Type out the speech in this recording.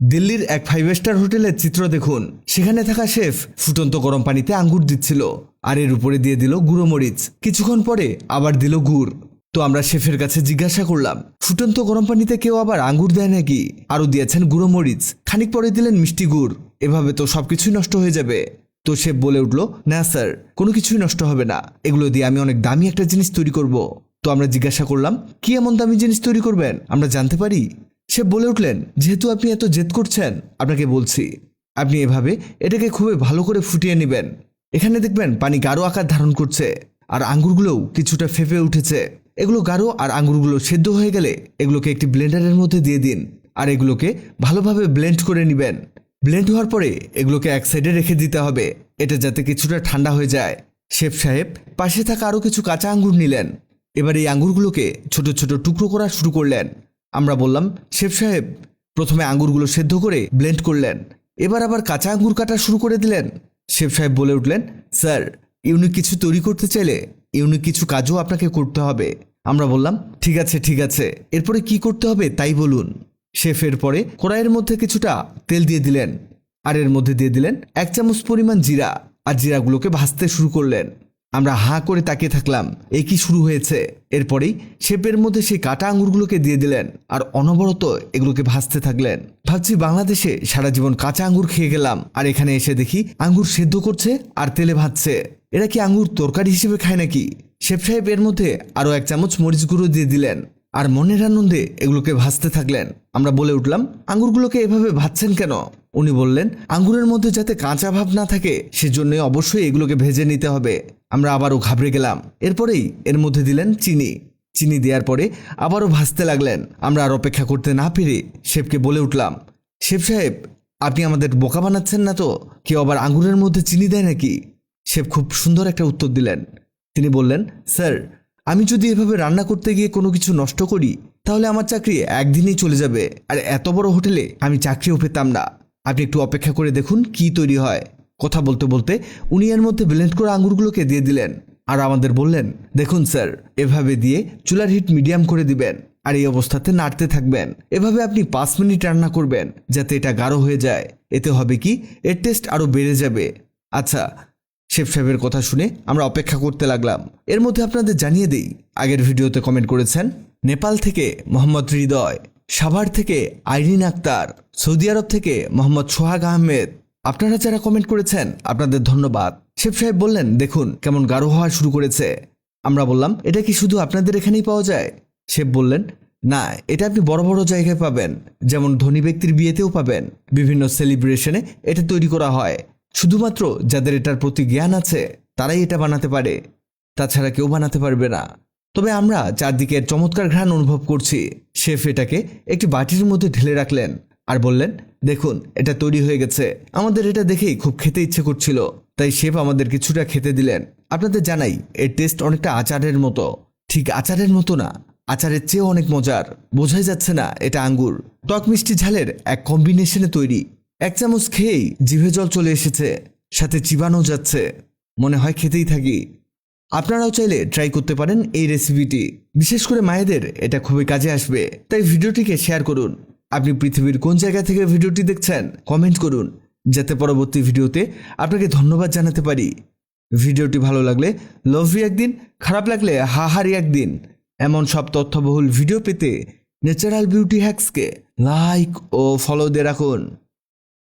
দিল্লির এক 5 স্টার হোটেলের চিত্র দেখুন। সেখানে থাকা শেফ ফুটন্ত গরম পানিতে আঙ্গুর দিচ্ছিল, আর এর উপরে দিয়ে দিল গুঁড়ো মরিচ। কিছুক্ষণ পরে আবার দিল গুড়। তো আমরা শেফের কাছে জিজ্ঞাসা করলাম, ফুটন্ত গরম পানিতে কেউ আবার আঙ্গুর দেয় নাকি? আরও দিয়েছেন গুঁড়ো মরিচ, খানিক পরে দিলেন মিষ্টি গুড়। এভাবে তো সবকিছুই নষ্ট হয়ে যাবে। তো শেফ বলে উঠল, না স্যার, কোনো কিছুই নষ্ট হবে না, এগুলো দিয়ে আমি অনেক দামি একটা জিনিস তৈরি করব। তো আমরা জিজ্ঞাসা করলাম, কি এমন দামি জিনিস তৈরি করবেন, আমরা জানতে পারি? সে বলে উঠলেন, যেহেতু আপনি এত জেদ করছেন, আপনাকে বলছি, আপনি এভাবে এটাকে খুবই ভালো করে ফুটিয়ে নেবেন। এখানে দেখবেন পানি গাঢ় আকার ধারণ করছে, আর আঙ্গুরগুলোও কিছুটা ফেঁপে উঠেছে। এগুলো গাঢ় আর আঙ্গুরগুলো সেদ্ধ হয়ে গেলে এগুলোকে একটি ব্লেন্ডারের মধ্যে দিয়ে দিন, আর এগুলোকে ভালোভাবে ব্লেন্ড করে নেবেন। ব্লেন্ড হওয়ার পরে এগুলোকে এক সাইডে রেখে দিতে হবে, এটা যাতে কিছুটা ঠান্ডা হয়ে যায়। শেফ সাহেব পাশে থাকা আরও কিছু কাঁচা আঙ্গুর নিলেন। এবার এই আঙ্গুরগুলোকে ছোট ছোট টুকরো করা শুরু করলেন। আমরা বললাম, শেফ সাহেব, প্রথমে আঙ্গুরগুলো সেদ্ধ করে ব্লেন্ড করলেন, এবার আবার কাঁচা আঙ্গুর কাটা শুরু করে দিলেন। শেফ সাহেব বলে উঠলেন, স্যার, ইউনিক কিছু তৈরি করতে চাইলে ইউনিক কিছু কাজও আপনাকে করতে হবে। আমরা বললাম, ঠিক আছে ঠিক আছে, এরপরে কি করতে হবে তাই বলুন। শেফ এর পরে কড়াইয়ের মধ্যে কিছুটা তেল দিয়ে দিলেন, আর এর মধ্যে দিয়ে দিলেন 1 চামচ পরিমাণ জিরা, আর জিরাগুলোকে ভাজতে শুরু করলেন। আমরা হাঁ করে তাকিয়ে থাকলাম, এ কি শুরু হয়েছে। এরপরেই শেপের মধ্যে সেই কাটা আঙ্গুরগুলোকে দিয়ে দিলেন, আর অনবরত এগুলোকে ভাজতে থাকলেন। ভাবছি বাংলাদেশে সারা জীবন কাঁচা আঙ্গুর খেয়ে গেলাম, আর এখানে এসে দেখি আঙ্গুর সেদ্ধ করছে আর তেলে ভাজছে। এরা কি আঙ্গুর তরকারি হিসেবে খায় নাকি? শেফ সাহেব এর মধ্যে আরও 1 চামচ মরিচ গুঁড়ো দিয়ে দিলেন, আর মনের আনন্দে এগুলোকে ভাজতে থাকলেন। আমরা বলে উঠলাম, আঙ্গুরগুলোকে এভাবে ভাজছেন কেন? উনি বললেন, আঙ্গুরের মধ্যে যাতে কাঁচা ভাব না থাকে সেজন্য অবশ্যই এগুলোকে ভেজে নিতে হবে। আমরা আবারও ঘাবড়ে গেলাম। এরপরেই এর মধ্যে দিলেন চিনি। চিনি দেওয়ার পরে আবারও ভাজতে লাগলেন। আমরা আর অপেক্ষা করতে না পেরে শেফকে বলে উঠলাম, শেফ সাহেব, আপনি আমাদের বোকা বানাচ্ছেন না তো? কেউ আবার আঙ্গুরের মধ্যে চিনি দেয় নাকি? শেফ খুব সুন্দর একটা উত্তর দিলেন। তিনি বললেন, স্যার, আমি যদি এভাবে রান্না করতে গিয়ে কোনো কিছু নষ্ট করি তাহলে আমার চাকরি একদিনেই চলে যাবে, আর এত বড় হোটেলে আমি চাকরিও পেতাম না। আপনি একটু অপেক্ষা করে দেখুন কি তৈরি হয়। কথা বলতে বলতে উনি এর মধ্যে ব্লেন্ড করা আঙ্গুরগুলোকে দিয়ে দিলেন, আর আমাদের বললেন, দেখুন স্যার, এভাবে দিয়ে চুলার হিট মিডিয়াম করে দিবেন, আর এই অবস্থাতে নাড়তে থাকবেন। এভাবে আপনি 5 মিনিট রান্না করবেন যাতে এটা গাঢ় হয়ে যায়। এতে হবে কি, এর টেস্ট আরও বেড়ে যাবে। আচ্ছা। শেফ সাহেবের কথা শুনে আমরা অপেক্ষা করতে লাগলাম। এর মধ্যে আপনাদের জানিয়ে দেই, আগের ভিডিওতে কমেন্ট করেছেন নেপাল থেকে মোহাম্মদ হৃদয়, সাভার থেকে আইরিন আক্তার, সৌদি আরব থেকে মোহাম্মদ সোহাগ আহমেদ। আপনারা যারা কমেন্ট করেছেন আপনাদের ধন্যবাদ। শেফ সাহেব বললেন, দেখুন কেমন গাঢ় হওয়া শুরু করেছে। আমরা বললাম, এটা কি শুধু আপনাদের এখানেই পাওয়া যায়? শেফ বললেন, না, এটা আপনি বড় বড় জায়গায় পাবেন, যেমন ধনী ব্যক্তির বিয়েতেও পাবেন। বিভিন্ন সেলিব্রেশনে এটা তৈরি করা হয়। শুধুমাত্র যাদের এটার প্রতি জ্ঞান আছে তারাই এটা বানাতে পারে, তাছাড়া কেউ বানাতে পারবে না। তবে আমরা চারদিকের চমৎকার ঘ্রাণ অনুভব করছি। শেফ এটাকে একটি বাটির মধ্যে ঢেলে রাখলেন, আর বললেন, দেখুন এটা তৈরি হয়ে গেছে। আমাদের এটা দেখেই খুব খেতে ইচ্ছে করছিল, তাই শেফ আমাদের কিছুটা খেতে দিলেন। আপনাদের জানাই, এর টেস্ট অনেকটা আচারের মতো। ঠিক আচারের মতো না, আচারের চেয়েও অনেক মজার। বোঝাই যাচ্ছে না এটা আঙ্গুর। টক মিষ্টি ঝালের এক কম্বিনেশনে তৈরি। 1 চামচ খেয়েই জিভে জল চলে এসেছে, সাথে চিবানো যাচ্ছে। মনে হয় খেতেই থাকি। আপনারাও চাইলে ট্রাই করতে পারেন এই রেসিপিটি। বিশেষ করে মায়েদের এটা খুবই কাজে আসবে, তাই ভিডিওটিকে শেয়ার করুন। আপনি পৃথিবীর কোন জায়গা থেকে ভিডিওটি দেখছেন কমেন্ট করুন, যাতে পরবর্তী ভিডিওতে আপনাকে ধন্যবাদ জানাতে পারি। ভিডিওটি ভালো লাগলে লাভ ইউ একদিন, খারাপ লাগলে হাহারি একদিন। এমন সব তথ্যবহুল ভিডিও পেতে ন্যাচারাল বিউটি হ্যাক্সকে লাইক ও ফলো দিয়ে রাখুন।